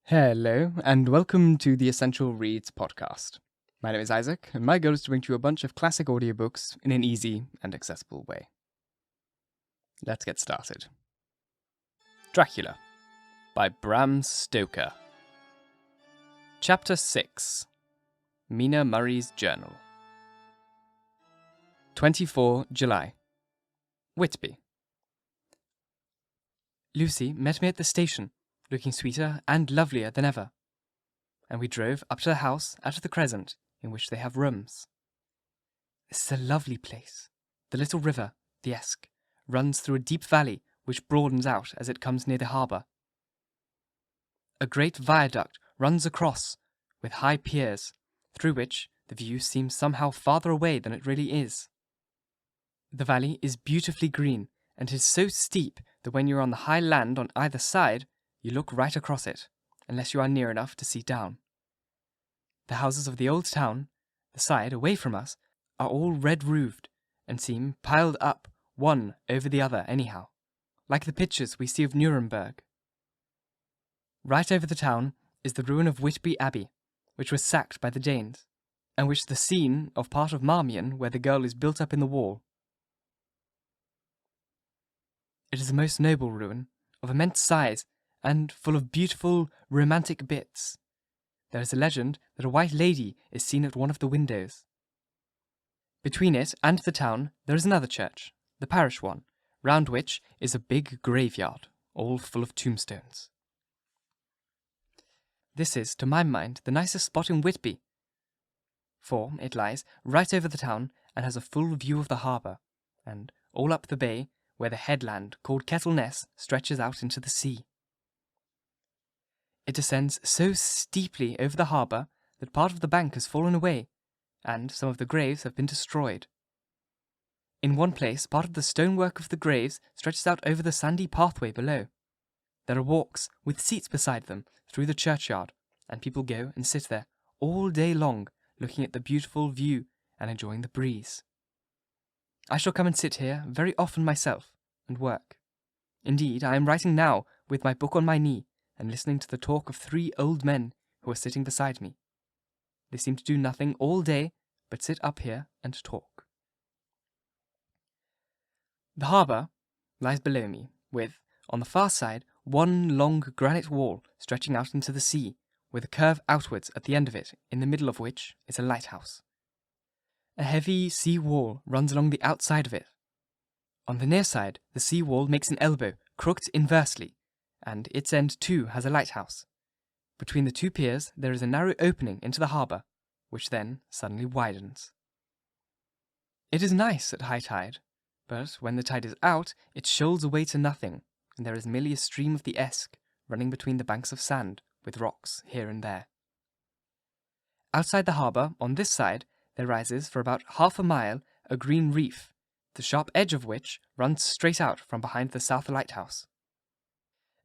Hello, and welcome to the Essential Reads podcast. My name is Isaac, and my goal is to bring to you a bunch of classic audiobooks in an easy and accessible way. Let's get started. Dracula by Bram Stoker. Chapter 6. Mina Murray's Journal. 24 July. Whitby. Lucy met me at the station, looking sweeter and lovelier than ever, and we drove up to the house out of the crescent in which they have rooms. This is a lovely place. The little river, the Esk, runs through a deep valley which broadens out as it comes near the harbour. A great viaduct runs across, with high piers, through which the view seems somehow farther away than it really is. The valley is beautifully green, and is so steep that when you are on the high land on either side, you look right across it, unless you are near enough to see down. The houses of the old town, the side away from us, are all red-roofed, and seem piled up one over the other anyhow, like the pictures we see of Nuremberg. Right over the town is the ruin of Whitby Abbey, which was sacked by the Danes, and which is the scene of part of Marmion where the girl is built up in the wall. It is a most noble ruin, of immense size, and full of beautiful, romantic bits. There is a legend that a white lady is seen at one of the windows. Between it and the town there is another church, the parish one, round which is a big graveyard, all full of tombstones. This is, to my mind, the nicest spot in Whitby, for it lies right over the town and has a full view of the harbour, and all up the bay, where the headland called Kettleness stretches out into the sea. It descends so steeply over the harbour that part of the bank has fallen away, and some of the graves have been destroyed. In one place, part of the stonework of the graves stretches out over the sandy pathway below. There are walks with seats beside them through the churchyard, and people go and sit there all day long, looking at the beautiful view and enjoying the breeze. I shall come and sit here very often myself, and work. Indeed, I am writing now with my book on my knee, and listening to the talk of 3 old men who are sitting beside me. They seem to do nothing all day but sit up here and talk. The harbour lies below me, with, on the far side, one long granite wall stretching out into the sea, with a curve outwards at the end of it, in the middle of which is a lighthouse. A heavy sea wall runs along the outside of it. On the near side, the sea wall makes an elbow, crooked inversely, and its end too has a lighthouse. Between the 2 piers there is a narrow opening into the harbour, which then suddenly widens. It is nice at high tide, but when the tide is out, it shoals away to nothing, and there is merely a stream of the Esk running between the banks of sand, with rocks here and there. Outside the harbour, on this side, there rises for about half a mile a green reef, the sharp edge of which runs straight out from behind the south lighthouse.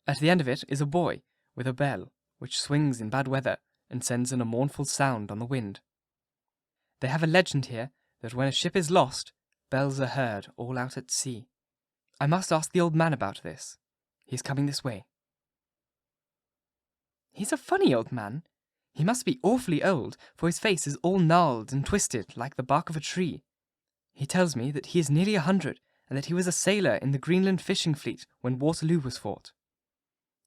At the end of it is a buoy with a bell, which swings in bad weather and sends in a mournful sound on the wind. They have a legend here that when a ship is lost, bells are heard all out at sea. I must ask the old man about this. He is coming this way. He's a funny old man. He must be awfully old, for his face is all gnarled and twisted like the bark of a tree. He tells me that he is nearly 100, and that he was a sailor in the Greenland fishing fleet when Waterloo was fought.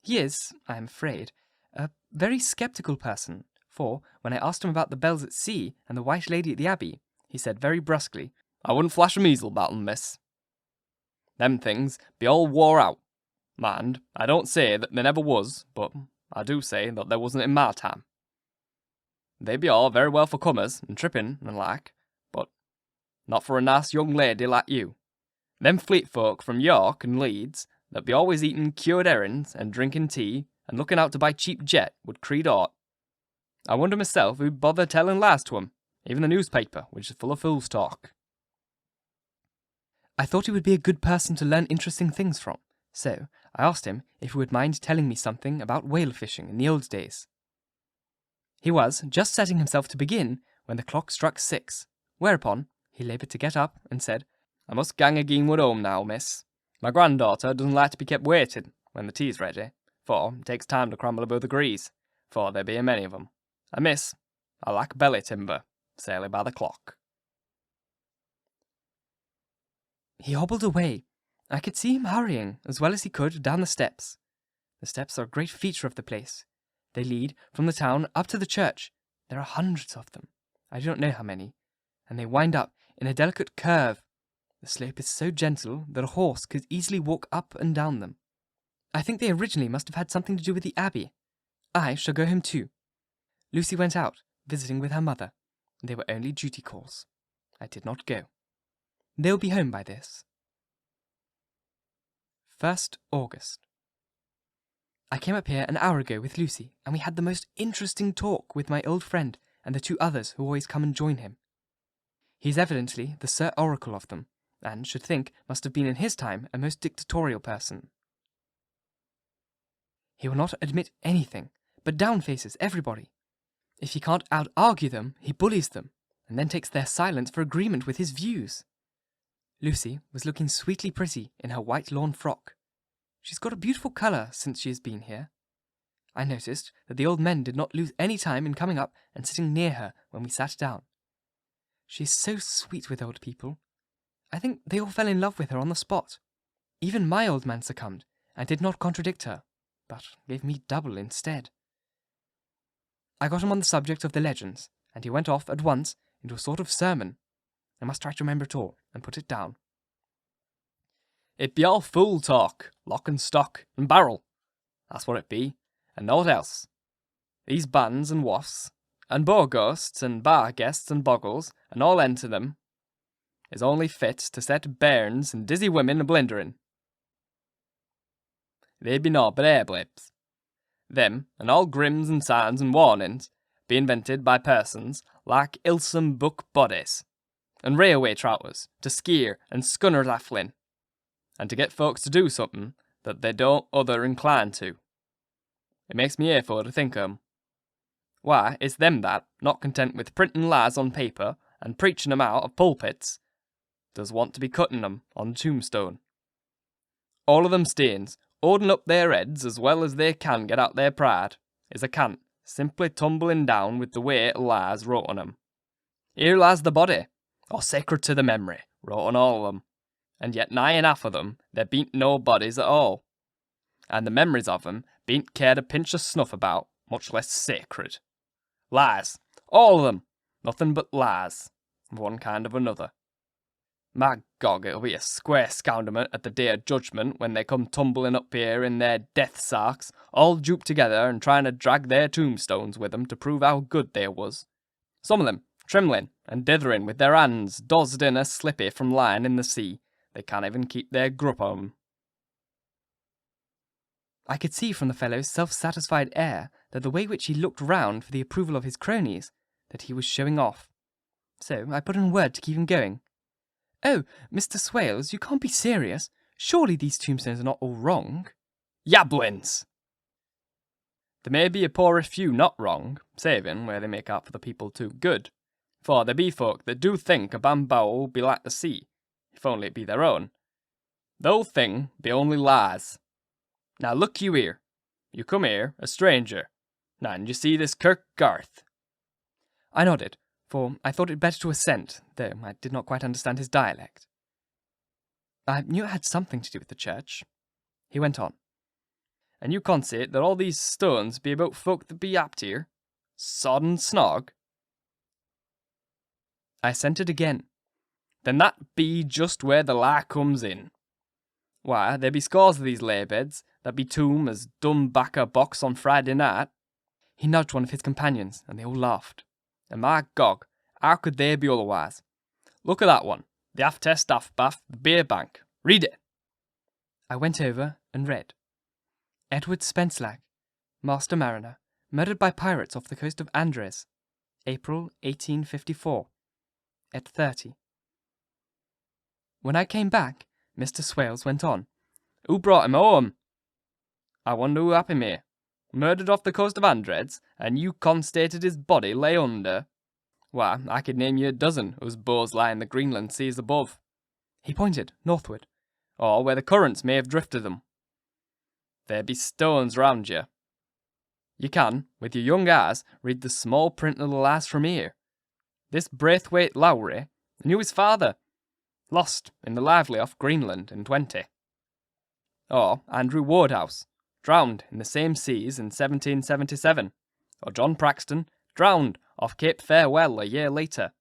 He is, I am afraid, a very sceptical person, for when I asked him about the bells at sea and the white lady at the abbey, he said very brusquely, "I wouldn't flash a measle about them, miss. Them things be all wore out. Mind, I don't say that there never was, but I do say that there wasn't in my time. They be all very well for comers and tripping and like, but not for a nice young lady like you. Them fleet folk from York and Leeds that be always eating cured herrings and drinking tea and looking out to buy cheap jet would creed aught. I wonder myself who'd bother telling lies to 'em, even the newspaper, which is full of fool's talk." I thought he would be a good person to learn interesting things from, so I asked him if he would mind telling me something about whale fishing in the old days. He was just setting himself to begin when the clock struck 6, whereupon he laboured to get up and said, "I must gang ageenward home now, miss. My granddaughter doesn't like to be kept waiting when the tea's ready, for it takes time to crumble above the grease, for there be a many of 'em. And miss, I lack belly timber, sailing by the clock. He hobbled away. I could see him hurrying, as well as he could, down the steps. The steps are a great feature of the place. They lead from the town up to the church. There are hundreds of them. I do not know how many. And they wind up in a delicate curve. The slope is so gentle that a horse could easily walk up and down them. I think they originally must have had something to do with the abbey. I shall go home too. Lucy went out, visiting with her mother. They were only duty calls. I did not go. They'll be home by this. 1st August. I came up here an hour ago with Lucy, and we had the most interesting talk with my old friend and the 2 others who always come and join him. He is evidently the Sir Oracle of them, and should think must have been in his time a most dictatorial person. He will not admit anything, but downfaces everybody. If he can't out-argue them, he bullies them, and then takes their silence for agreement with his views. Lucy was looking sweetly pretty in her white lawn frock. She's got a beautiful colour since she has been here. I noticed that the old men did not lose any time in coming up and sitting near her when we sat down. She is so sweet with old people. I think they all fell in love with her on the spot. Even my old man succumbed, and did not contradict her, but gave me double instead. I got him on the subject of the legends, and he went off at once into a sort of sermon. I must try to remember it all, and put it down. It be all fool talk, lock and stock and barrel. That's what it be, and naught else. These bands and wafts, and boar ghosts and bar guests and bogles, and all enter them, is only fit to set bairns and dizzy women a-blindering. They be naught but air-blibs. Them, and all grims and signs and warnings, be invented by persons like ilsome book bodies, and railway trouters to skeer and scunner laughlin, and to get folks to do something that they don't other incline to. It makes me for to think 'em. Why, it's them that, not content with printing lies on paper and preaching 'em out of pulpits, does want to be cutting 'em on the tombstone. All of them stains, holding up their heads as well as they can get out their pride, is a cant simply tumbling down with the weight of lies wrote on 'em. Here lies the body, or sacred to the memory, wrote on all of 'em, and yet nigh enough of them there bean't no bodies at all, and the memories of 'em bean't cared a pinch of snuff about, much less sacred. Lies, all of them, nothing but lies, of one kind or another. My gog, it'll be a square scoundrelment at the day of judgment when they come tumbling up here in their death sarks, all drooped together and trying to drag their tombstones with 'em to prove how good they was. Some of them trembling and dithering with their hands dozzed in a slippy from lying in the sea. They can't even keep their grip on 'em. I could see from the fellow's self-satisfied air that the way which he looked round for the approval of his cronies, that he was showing off. So I put in a word to keep him going. "Oh, Mr. Swales, you can't be serious. Surely these tombstones are not all wrong?" "Yablins! There may be a poor few not wrong, saving where they make out for the people too good. For there be folk that do think a bamboo be like the sea, if only it be their own. The whole thing be only lies. Now look you here. You come here, a stranger. Now, and you see this Kirk Garth?" I nodded, for I thought it better to assent, though I did not quite understand his dialect. I knew it had something to do with the church. He went on. "And you conceit that all these stones be about folk that be apt here? Sodden snog?" I assented again. "Then that be just where the lie comes in. Why, there be scores of these lay-beds that be tomb as dumb back a box on Friday night." He nudged one of his companions, and they all laughed. And my gog, how could they be otherwise? Look at that one, the aft-test aft-bath, the beer bank. Read it. I went over and read. Edward Spencelagh, Master Mariner, murdered by pirates off the coast of Andres, April 1854, at 30. When I came back, Mr. Swales went on. "Who brought him home? I wonder who happened here. Murdered off the coast of Andres, and you constated his body lay under? Why, I could name you a dozen whose bones lie in the Greenland seas above." He pointed northward. "Or where the currents may have drifted them. There be stones round you." You can, with your young eyes, read the small print of the last from here. This Braithwaite Lowry knew his father, lost in the lively off Greenland in 20. Or Andrew Wodehouse, drowned in the same seas in 1777. Or John Praxton, drowned off Cape Farewell a year later.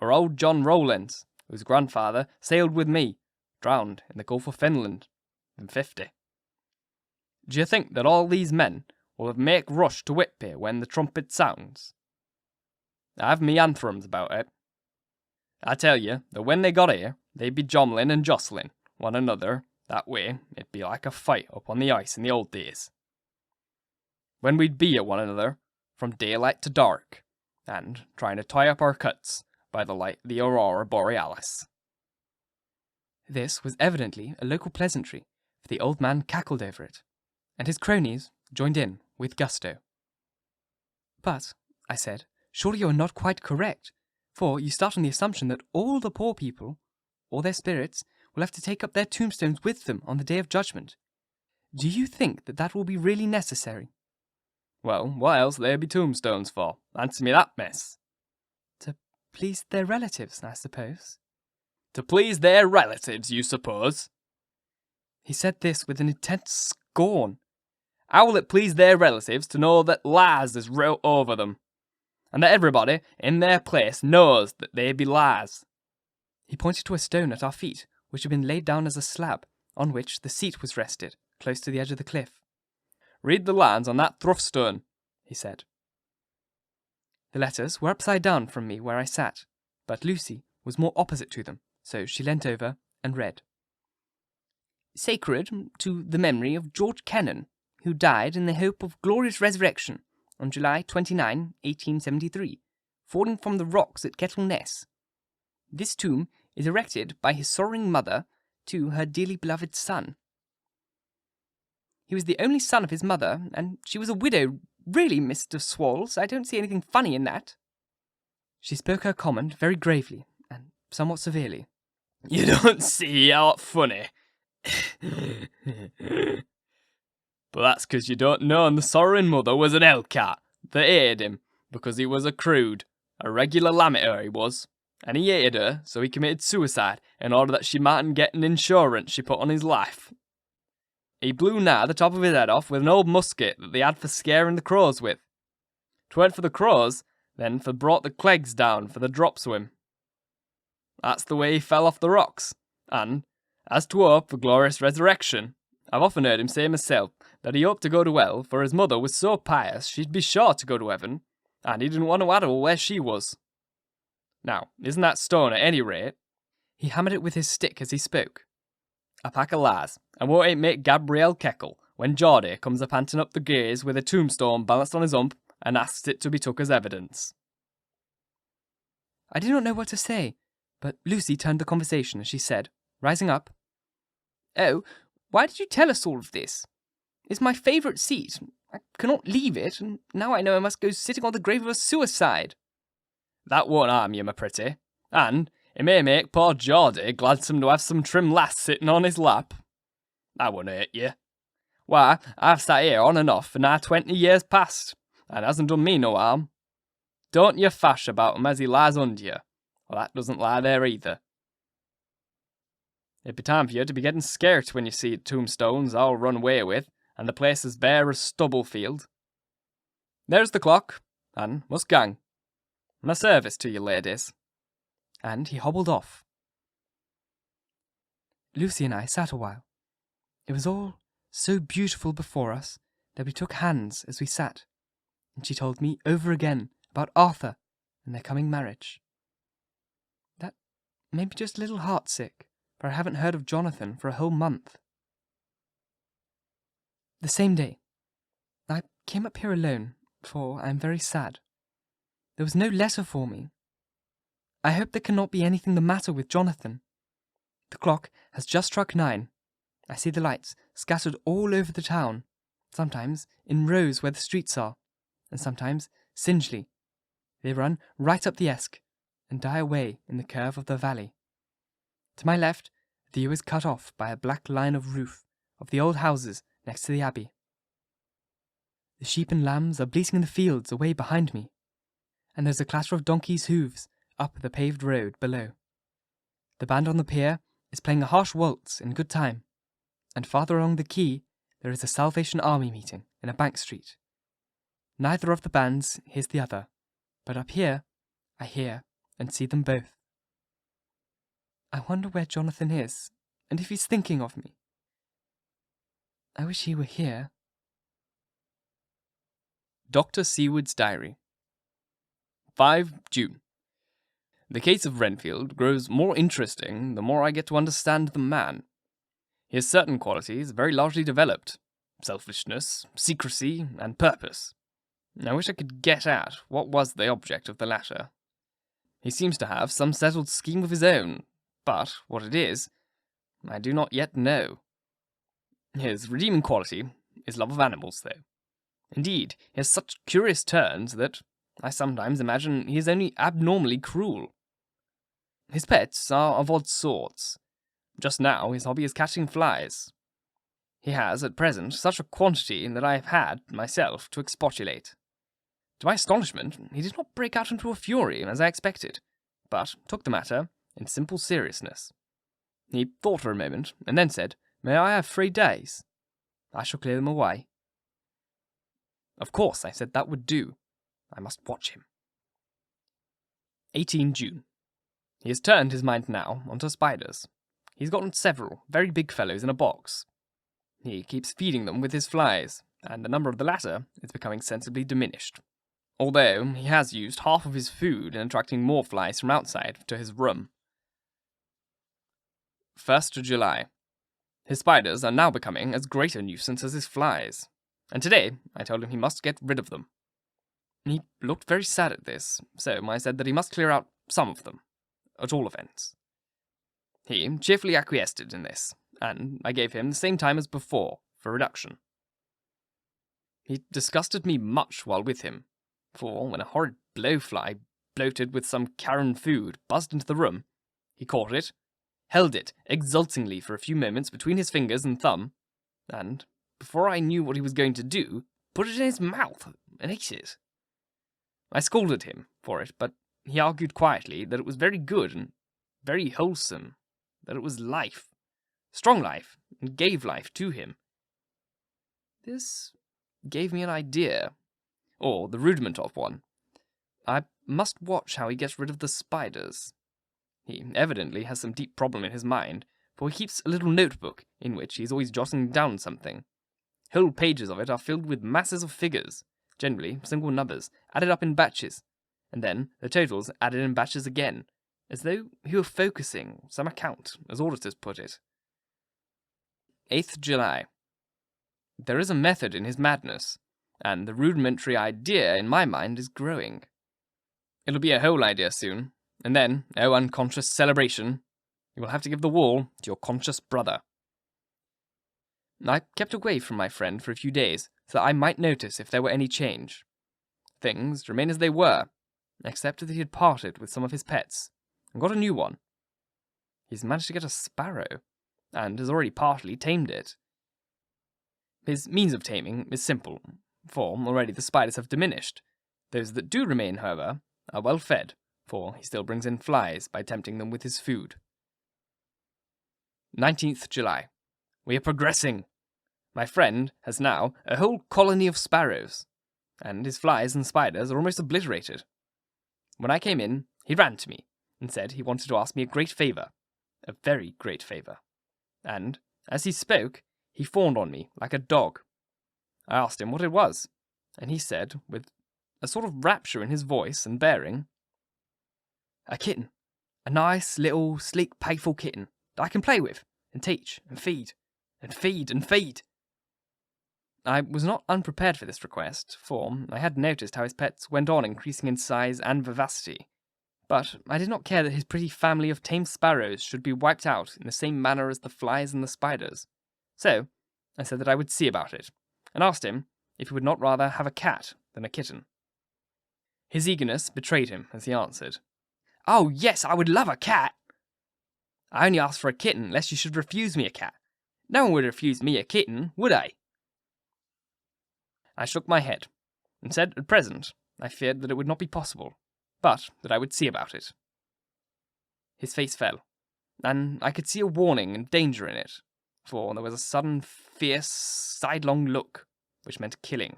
Or old John Rowlands, whose grandfather sailed with me, drowned in the Gulf of Finland in 50. Do you think that all these men will have make rush to Whitby when the trumpet sounds? I've me anthems about it. I tell you that when they got here, they'd be jommelling and jostling one another. That way, it'd be like a fight up on the ice in the old days. When we'd be at one another, from daylight to dark, and trying to tie up our cuts by the light of the aurora borealis. This was evidently a local pleasantry, for the old man cackled over it, and his cronies joined in with gusto. But, I said, surely you are not quite correct, for you start on the assumption that all the poor people, all their spirits, will have to take up their tombstones with them on the Day of Judgment. Do you think that that will be really necessary? Well, what else there be tombstones for? Answer me that, miss. To please their relatives, I suppose. To please their relatives, you suppose? He said this with an intense scorn. How will it please their relatives to know that lies is wrote over them, and that everybody in their place knows that they be lies? He pointed to a stone at our feet, which had been laid down as a slab, on which the seat was rested, close to the edge of the cliff. Read the lines on that thruftstone, he said. The letters were upside down from me where I sat, but Lucy was more opposite to them, so she leant over and read. Sacred to the memory of George Kennan, who died in the hope of glorious resurrection on July 29, 1873, falling from the rocks at Kettle Ness. This tomb is erected by his sorrowing mother to her dearly beloved son. He was the only son of his mother, and she was a widow. Really, Mr. Swalls, I don't see anything funny in that. She spoke her comment very gravely, and somewhat severely. You don't see how funny. But that's 'cause you don't know the sorrowing mother was an hellcat that hated him, because he was a crude, a regular lammeter he was. And he hated her, so he committed suicide in order that she mightn't get an insurance she put on his life. He blew nigh the top of his head off with an old musket that they had for scaring the crows with. 'Tweren't for the crows, then for brought the clegs down for the drops of him. That's the way he fell off the rocks. And, as to hope for glorious resurrection, I've often heard him say myself that he hoped to go to hell, for his mother was so pious she'd be sure to go to heaven, and he didn't want to addle where she was. Now, isn't that stone at any rate? He hammered it with his stick as he spoke. A pack of lies, and won't it make Gabrielle Keckle when Geordie comes a panting up the gaze with a tombstone balanced on his hump and asks it to be took as evidence? I did not know what to say, but Lucy turned the conversation as she said, rising up, Oh, why did you tell us all of this? It's my favourite seat. I cannot leave it, and now I know I must go sitting on the grave of a suicide. That won't harm you, my pretty, and it may make poor Geordie gladsome to have some trim lass sitting on his lap. That won't hurt you. Why, I've sat here on and off for nigh 20 years past, and hasn't done me no harm. Don't you fash about him as he lies under you, or that doesn't lie there either. It'd be time for you to be getting scared when you see tombstones all run away with, and the place as bare as stubble field. There's the clock, and must gang. My service to you, ladies. And he hobbled off. Lucy and I sat a while. It was all so beautiful before us that we took hands as we sat, and she told me over again about Arthur and their coming marriage. That made me just a little heartsick, for I haven't heard of Johnathan for a whole month. The same day, I came up here alone, for I am very sad. There was no letter for me. I hope there cannot be anything the matter with Johnathan. The clock has just struck 9. I see the lights scattered all over the town, sometimes in rows where the streets are, and sometimes singly. They run right up the Esk and die away in the curve of the valley. To my left, the view is cut off by a black line of roof of the old houses next to the abbey. The sheep and lambs are bleating in the fields away behind me, and there's a clatter of donkeys' hooves up the paved road below. The band on the pier is playing a harsh waltz in good time, and farther along the quay there is a Salvation Army meeting in a bank street. Neither of the bands hears the other, but up here I hear and see them both. I wonder where Johnathan is, and if he's thinking of me. I wish he were here. Dr. Seward's Diary. 5 June. The case of Renfield grows more interesting the more I get to understand the man. He has certain qualities very largely developed: selfishness, secrecy, and purpose. I wish I could get at what was the object of the latter. He seems to have some settled scheme of his own, but what it is, I do not yet know. His redeeming quality is love of animals, though. Indeed, he has such curious turns that I sometimes imagine he is only abnormally cruel. His pets are of odd sorts. Just now his hobby is catching flies. He has, at present, such a quantity that I have had, myself, to expostulate. To my astonishment, he did not break out into a fury, as I expected, but took the matter in simple seriousness. He thought for a moment, and then said, "May I have 3 days? I shall clear them away." Of course, I said that would do. I must watch him. 18 June. He has turned his mind now onto spiders. He's gotten several very big fellows in a box. He keeps feeding them with his flies, and the number of the latter is becoming sensibly diminished, although he has used half of his food in attracting more flies from outside to his room. 1st July. His spiders are now becoming as great a nuisance as his flies, and today I told him he must get rid of them. He looked very sad at this, so I said that he must clear out some of them, at all events. He cheerfully acquiesced in this, and I gave him the same time as before for reduction. He disgusted me much while with him, for when a horrid blowfly, bloated with some carrion food, buzzed into the room, he caught it, held it exultingly for a few moments between his fingers and thumb, and, before I knew what he was going to do, put it in his mouth and ate it. I scolded him for it, but he argued quietly that it was very good and very wholesome, that it was life, strong life, and gave life to him. This gave me an idea, or the rudiment of one. I must watch how he gets rid of the spiders. He evidently has some deep problem in his mind, for he keeps a little notebook in which he is always jotting down something. Whole pages of it are filled with masses of figures, generally single numbers, added up in batches, and then the totals added in batches again, as though he were focusing some account, as auditors put it. 8th July. There is a method in his madness, and the rudimentary idea in my mind is growing. It'll be a whole idea soon, and then, oh unconscious celebration, you will have to give the wall to your conscious brother. I kept away from my friend for a few days, so that I might notice if there were any change. Things remain as they were, except that he had parted with some of his pets, and got a new one. He's managed to get a sparrow, and has already partly tamed it. His means of taming is simple, for already the spiders have diminished. Those that do remain, however, are well fed, for he still brings in flies by tempting them with his food. 19th July. We are progressing. My friend has now a whole colony of sparrows, and his flies and spiders are almost obliterated. When I came in, he ran to me and said he wanted to ask me a great favour, a very great favour, and, as he spoke, he fawned on me like a dog. I asked him what it was, and he said, with a sort of rapture in his voice and bearing, "A kitten, a nice little sleek playful kitten that I can play with and teach and feed and feed and feed." I was not unprepared for this request, for I had noticed how his pets went on increasing in size and vivacity, but I did not care that his pretty family of tame sparrows should be wiped out in the same manner as the flies and the spiders. So I said that I would see about it, and asked him if he would not rather have a cat than a kitten. His eagerness betrayed him as he answered, "Oh, yes, I would love a cat. I only asked for a kitten lest you should refuse me a cat. No one would refuse me a kitten, would they?" I shook my head, and said at present I feared that it would not be possible, but that I would see about it. His face fell, and I could see a warning and danger in it, for there was a sudden, fierce, sidelong look, which meant killing.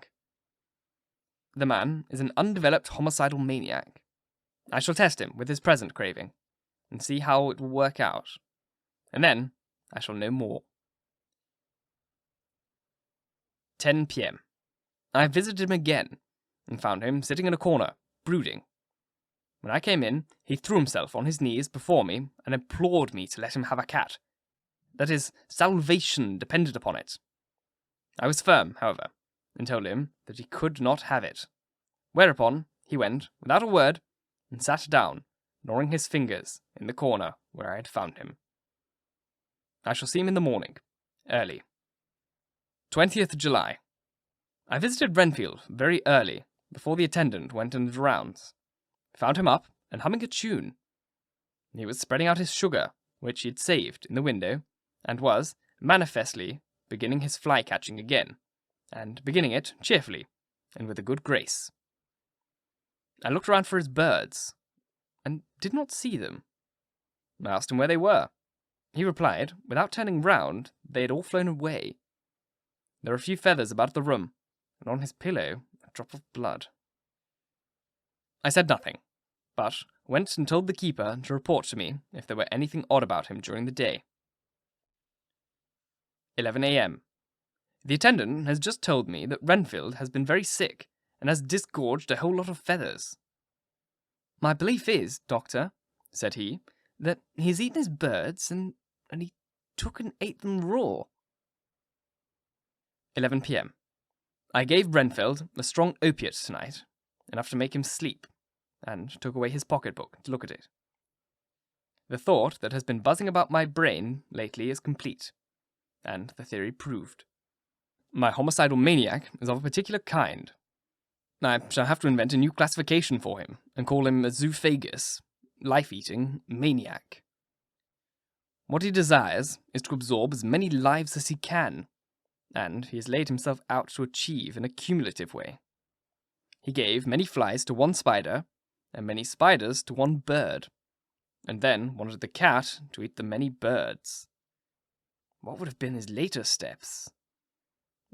The man is an undeveloped homicidal maniac. I shall test him with his present craving, and see how it will work out, and then I shall know more. 10 p.m. I visited him again, and found him sitting in a corner, brooding. When I came in, he threw himself on his knees before me and implored me to let him have a cat, that his salvation depended upon it. I was firm, however, and told him that he could not have it, whereupon he went, without a word, and sat down, gnawing his fingers in the corner where I had found him. I shall see him in the morning, early. 20th July. I visited Renfield very early, before the attendant went in his rounds. Found him up and humming a tune. He was spreading out his sugar, which he had saved in the window, and was, manifestly, beginning his fly-catching again, and beginning it cheerfully, and with a good grace. I looked around for his birds, and did not see them. I asked him where they were. He replied, without turning round, they had all flown away. There were a few feathers about the room, and on his pillow a drop of blood. I said nothing, but went and told the keeper to report to me if there were anything odd about him during the day. 11 a.m. The attendant has just told me that Renfield has been very sick and has disgorged a whole lot of feathers. My belief is, doctor, said he, that he has eaten his birds and he took and ate them raw. 11 p.m. I gave Renfield a strong opiate tonight, enough to make him sleep, and took away his pocketbook to look at it. The thought that has been buzzing about my brain lately is complete, and the theory proved. My homicidal maniac is of a particular kind. I shall have to invent a new classification for him, and call him a zoophagous, life-eating maniac. What he desires is to absorb as many lives as he can, and he has laid himself out to achieve in a cumulative way. He gave many flies to one spider, and many spiders to one bird, and then wanted the cat to eat the many birds. What would have been his later steps?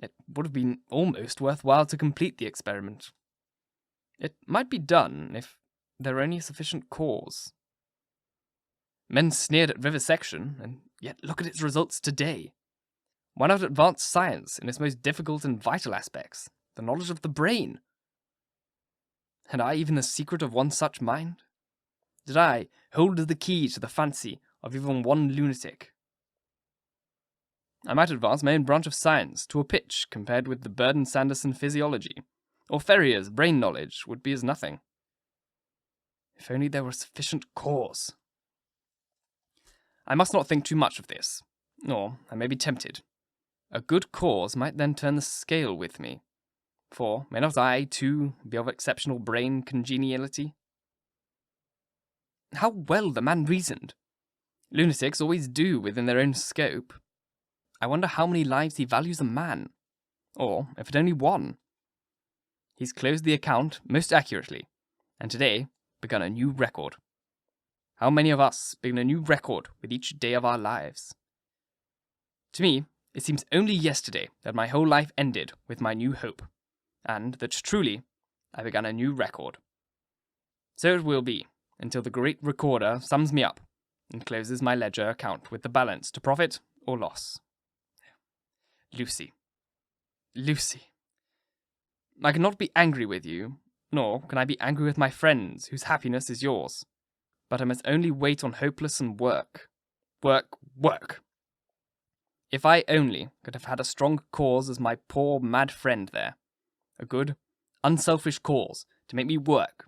It would have been almost worthwhile to complete the experiment. It might be done if there were only a sufficient cause. Men sneered at vivisection, and yet look at its results today. Why not advance science in its most difficult and vital aspects, the knowledge of the brain? Had I even the secret of one such mind? Did I hold the key to the fancy of even one lunatic? I might advance my own branch of science to a pitch compared with the Burden-Sanderson physiology, or Ferrier's brain knowledge would be as nothing. If only there were sufficient cause. I must not think too much of this, or I may be tempted. A good cause might then turn the scale with me, for may not I, too, be of exceptional brain congeniality? How well the man reasoned! Lunatics always do within their own scope. I wonder how many lives he values a man, or if at only one. He's closed the account most accurately, and today begun a new record. How many of us begin a new record with each day of our lives? To me, it seems only yesterday that my whole life ended with my new hope, and that truly I began a new record. So it will be, until the great recorder sums me up and closes my ledger account with the balance to profit or loss. Lucy. Lucy. I cannot be angry with you, nor can I be angry with my friends whose happiness is yours, but I must only wait on hopeless and work. Work, work. If I only could have had a strong cause as my poor mad friend there, a good, unselfish cause to make me work,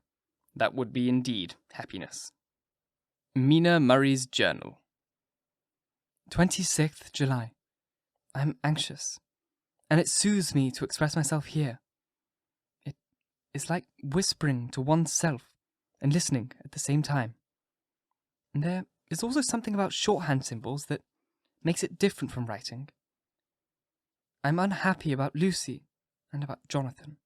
that would be indeed happiness. Mina Murray's Journal. 26th July. I am anxious, and it soothes me to express myself here. It is like whispering to oneself and listening at the same time. And there is also something about shorthand symbols that makes it different from writing. I'm unhappy about Lucy, and about Johnathan.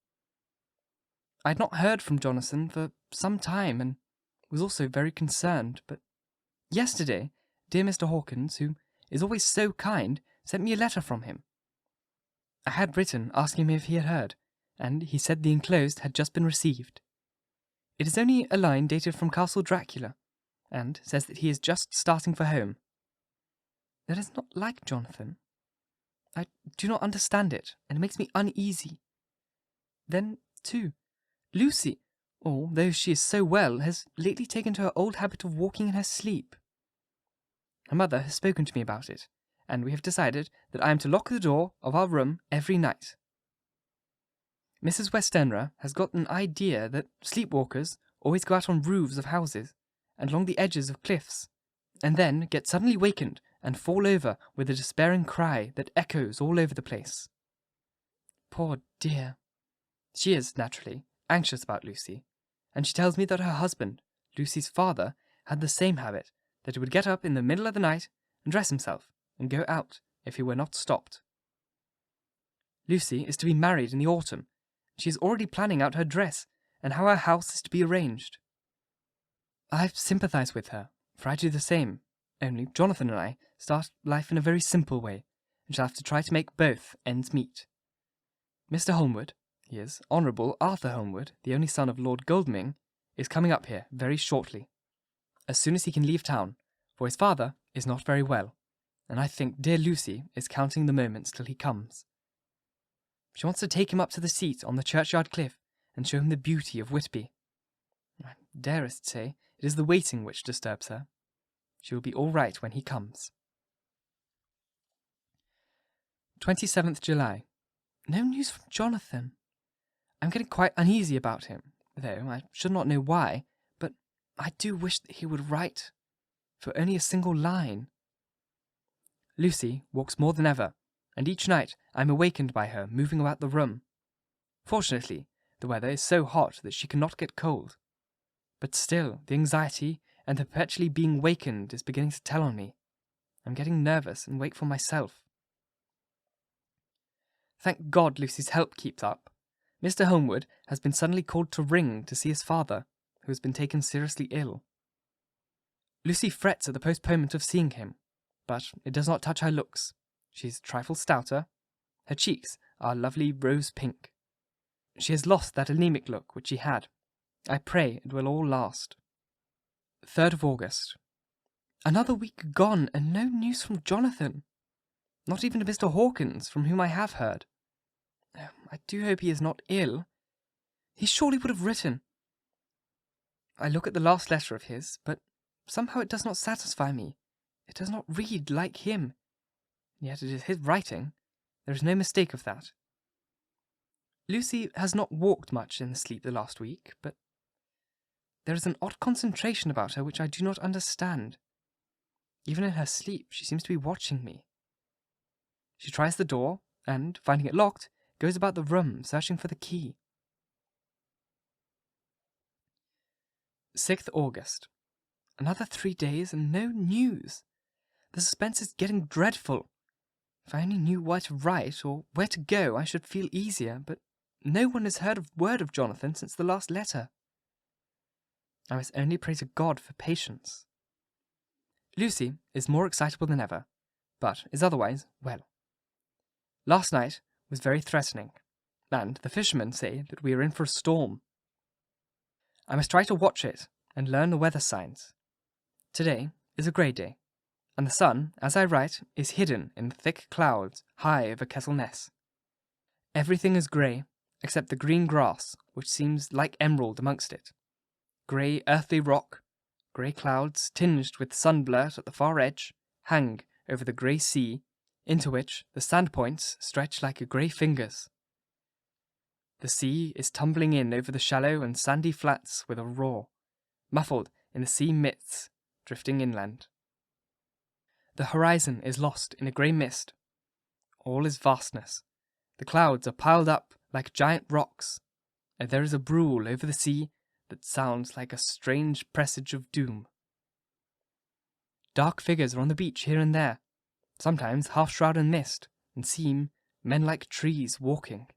I had not heard from Johnathan for some time, and was also very concerned, but yesterday, dear Mr. Hawkins, who is always so kind, sent me a letter from him. I had written asking him if he had heard, and he said the enclosed had just been received. It is only a line dated from Castle Dracula, and says that he is just starting for home. That is not like Johnathan. I do not understand it, and it makes me uneasy. Then, too, Lucy, although she is so well, has lately taken to her old habit of walking in her sleep. Her mother has spoken to me about it, and we have decided that I am to lock the door of our room every night. Mrs. Westenra has got an idea that sleepwalkers always go out on roofs of houses and along the edges of cliffs, and then get suddenly wakened and fall over with a despairing cry that echoes all over the place. Poor dear. She is, naturally, anxious about Lucy, and she tells me that her husband, Lucy's father, had the same habit, that he would get up in the middle of the night and dress himself and go out if he were not stopped. Lucy is to be married in the autumn. She is already planning out her dress and how her house is to be arranged. I sympathise with her, for I do the same, only Johnathan and I start life in a very simple way, and shall have to try to make both ends meet. Mr. Holmwood, he is Honourable Arthur Holmwood, the only son of Lord Godalming, is coming up here very shortly, as soon as he can leave town, for his father is not very well, and I think dear Lucy is counting the moments till he comes. She wants to take him up to the seat on the churchyard cliff and show him the beauty of Whitby. I darest say it is the waiting which disturbs her. She will be all right when he comes. 27th July. No news from Johnathan. I'm getting quite uneasy about him, though I should not know why, but I do wish that he would write, for only a single line. Lucy walks more than ever, and each night I am awakened by her moving about the room. Fortunately, the weather is so hot that she cannot get cold. But still, the anxiety and the perpetually being wakened is beginning to tell on me. I'm getting nervous and wakeful myself. Thank God Lucy's help keeps up. Mr. Holmwood has been suddenly called to Ring to see his father, who has been taken seriously ill. Lucy frets at the postponement of seeing him, but it does not touch her looks. She is a trifle stouter. Her cheeks are lovely rose pink. She has lost that anemic look which she had. I pray it will all last. 3rd of August. Another week gone, and no news from Johnathan. Not even to Mr. Hawkins, from whom I have heard. Oh, I do hope he is not ill. He surely would have written. I look at the last letter of his, but somehow it does not satisfy me. It does not read like him. Yet it is his writing. There is no mistake of that. Lucy has not walked much in the sleep the last week, but there is an odd concentration about her which I do not understand. Even in her sleep, she seems to be watching me. She tries the door, and, finding it locked, goes about the room, searching for the key. 6th August. Another 3 days and no news. The suspense is getting dreadful. If I only knew where to write, or where to go, I should feel easier, but no one has heard a word of Johnathan since the last letter. I must only pray to God for patience. Lucy is more excitable than ever, but is otherwise well. Last night was very threatening, and the fishermen say that we are in for a storm. I must try to watch it and learn the weather signs. Today is a grey day, and the sun, as I write, is hidden in thick clouds high over Kettleness. Everything is grey, except the green grass, which seems like emerald amongst it. Grey earthy rock, grey clouds tinged with sunblurt at the far edge, hang over the grey sea, into which the sand points stretch like grey fingers. The sea is tumbling in over the shallow and sandy flats with a roar, muffled in the sea mists drifting inland. The horizon is lost in a grey mist. All is vastness. The clouds are piled up like giant rocks, and there is a brool over the sea that sounds like a strange presage of doom. Dark figures are on the beach here and there, sometimes half shrouded in mist, and seem men like trees walking.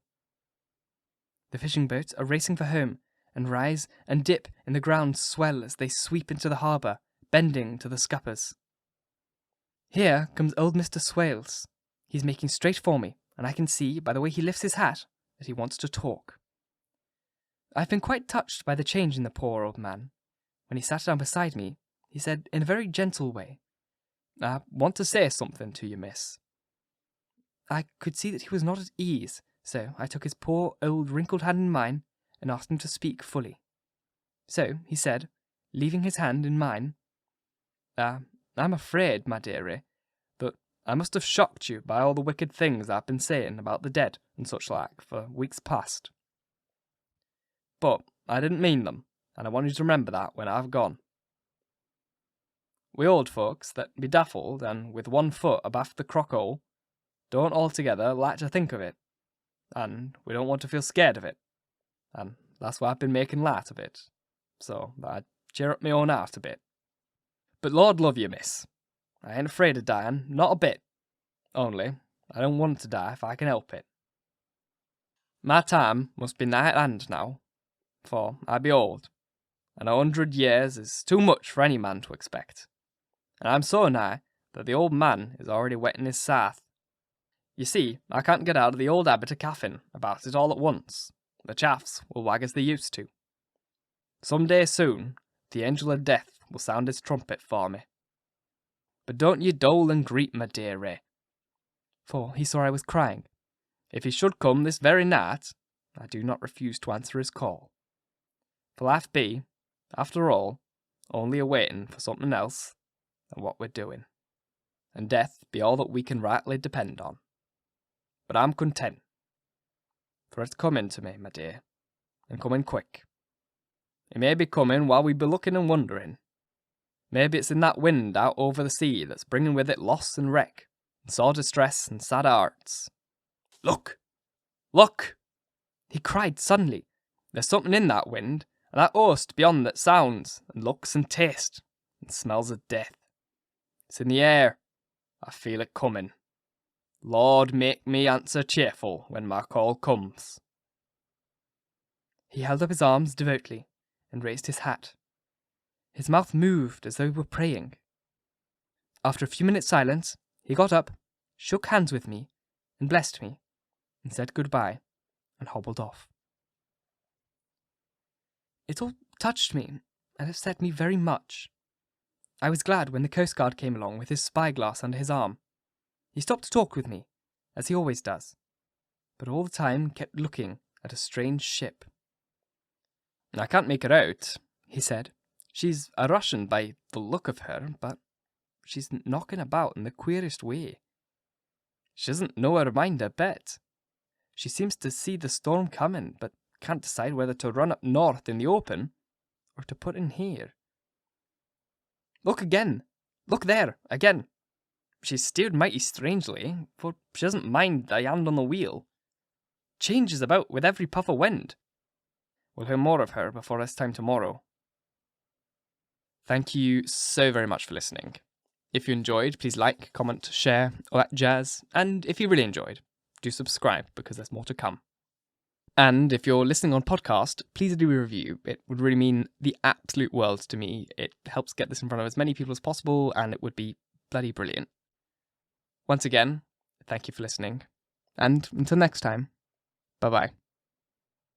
The fishing boats are racing for home, and rise and dip in the ground swell as they sweep into the harbour, bending to the scuppers. Here comes old Mr. Swales. He's making straight for me, and I can see, by the way he lifts his hat, that he wants to talk. I've been quite touched by the change in the poor old man. When he sat down beside me, he said in a very gentle way, "I want to say something to you, miss." I could see that he was not at ease, so I took his poor old wrinkled hand in mine and asked him to speak fully. So he said, leaving his hand in mine, "I'm afraid, my dearie, that I must have shocked you by all the wicked things I've been saying about the dead and such like for weeks past. But I didn't mean them, and I want you to remember that when I've gone. We old folks that be daffled and with one foot abaft the crock-hole don't altogether like to think of it, and we don't want to feel scared of it, and that's why I've been making light of it, so that I'd cheer up my own heart a bit. But Lord love you, miss, I ain't afraid of dying, not a bit, only I don't want to die if I can help it. My time must be nigh at hand now, for I be old, and 100 years is too much for any man to expect, and I'm so nigh that the old man is already whetting his scythe. You see, I can't get out of the old habit of caffin about it all at once. The chaffs will wag as they used to. Some day soon, the angel of death will sound his trumpet for me. But don't ye dole and greet, my dear Ray." For he saw I was crying. "If he should come this very night, I do not refuse to answer his call. For life be, after all, only a waiting for something else than what we're doing, and death be all that we can rightly depend on. But I'm content, for it's coming to me, my dear, and coming quick. It may be coming while we be looking and wondering. Maybe it's in that wind out over the sea that's bringing with it loss and wreck, and sore distress and sad hearts. Look! Look!" he cried suddenly. "There's something in that wind, and that host beyond that sounds, and looks and tastes, and smells of death. It's in the air. I feel it coming. Lord, make me answer cheerful when my call comes." He held up his arms devoutly, and raised his hat. His mouth moved as though he were praying. After a few minutes' silence, he got up, shook hands with me, and blessed me, and said goodbye, and hobbled off. It all touched me, and upset me very much. I was glad when the Coast Guard came along with his spyglass under his arm. He stopped to talk with me, as he always does, but all the time kept looking at a strange ship. "I can't make her out," he said. "She's a Russian by the look of her, but she's knocking about in the queerest way. She doesn't know her mind a bit. She seems to see the storm coming, but can't decide whether to run up north in the open, or to put in here. Look again! Look there, again! She's steered mighty strangely, for she doesn't mind the hand on the wheel. Changes about with every puff of wind. We'll hear more of her before this time tomorrow." Thank you so very much for listening. If you enjoyed, please like, comment, share, all that jazz. And if you really enjoyed, do subscribe because there's more to come. And if you're listening on podcast, please do a review. It would really mean the absolute world to me. It helps get this in front of as many people as possible, and it would be bloody brilliant. Once again, thank you for listening. And until next time, bye-bye.